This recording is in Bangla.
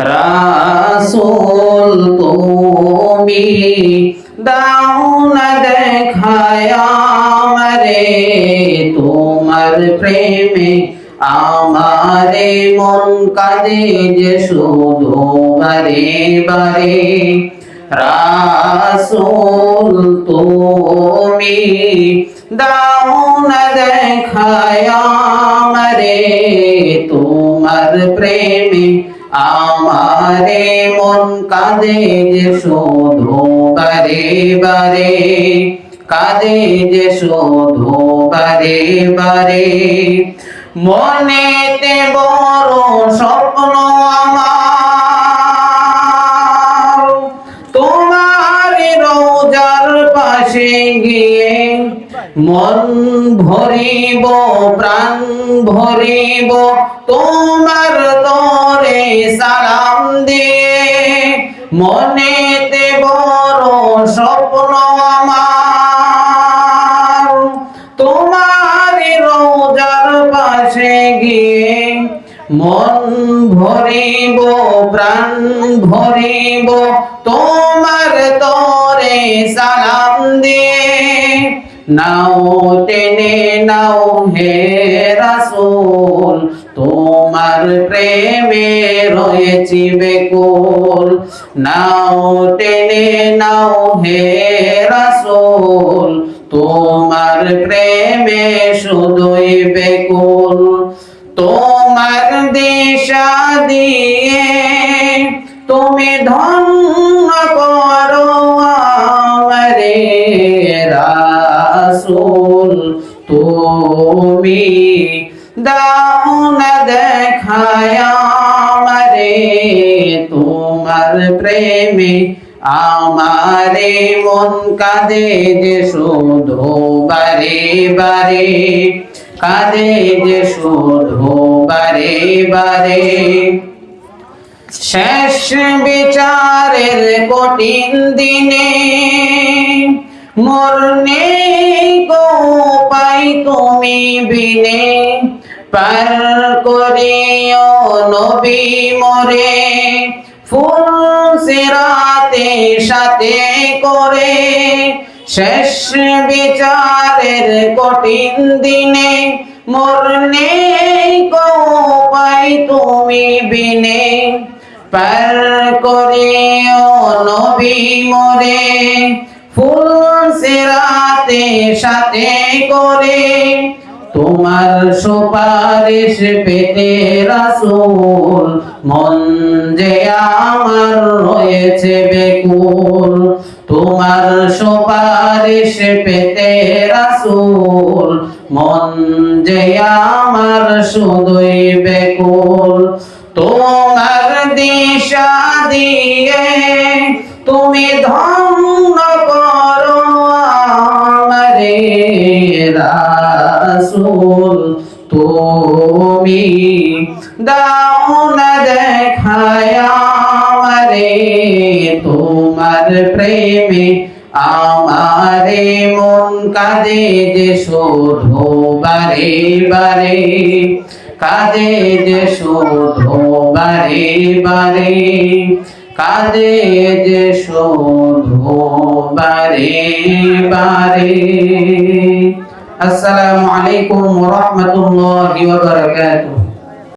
রাসূল তুমি দাও না দেখায় আমারে তোমার প্রেমে আমারে মন কাঁদে যে শুধু বারে বারে রাসূল তুমি দাও না দেখায় আমারে তোমার প্রেমে আমারে মন কাঁদে যে শুধু বারে বারে কাঁদে যে শুধু বারে বারে মনেতে বড় স্বপ্ন আমার তোমার রোজার পাশে গিয়ে মন ভরিব প্রাণ ভরিব তোমার তরে সালাম দিয়ে মনেতে বড় স্বপ্ন আমার তোমার রোজার পাশে গিয়ে মন ভরিব প্রাণ ভরিব তোমার তরে সালাম দিয়ে নাও টেনে নাও হে রাসূল তোমার প্রেমে রয়েছি বেকুল নাও টেনে নাও হে রাসূল তোমার প্রেমে শুধুই বেকুল তোমার দিশা দিয়ে তুমি ধন্য করো আমারে রাসূল তুমি দাও না দেখায় আমারে তোমার প্রেমে আমারে মন কাঁদে যে শুধু বারে বারে কাঁদে যে শুধু বারে বারে শেষ বিচারের কঠিন দিনে মরনে গো পাই তুমি বিনে পার করিও নবী মরে ফুল সিরাতে সাথে করে শেষ বিচারের কঠিন দিনে মরনে গো পাই তুমি বিনে পার করিও নবী মরে ফুল সিরাতে সাথে করে তোমার সুপারিশ পেতে রাসূল মন যে আমার রয়েছে বেকুল তোমার সুপারিশ পেতে রাসূল মন যে আমার শুধুই বেকুল তোমার দিশা দিয়ে তুমি ধন্য করো আমারে রাসূল তুমি দাও না দেখায় আমারে তোমার প্রেমে আমারে মন কাঁদে যে শুধু বারে বারে কাঁদে যে শুধু বারে বারে কাঁদে যে শুধু বারে বারে আসসালামু আলাইকুম ওয়া রাহমাতুল্লাহি ওয়া বারাকাতুহু।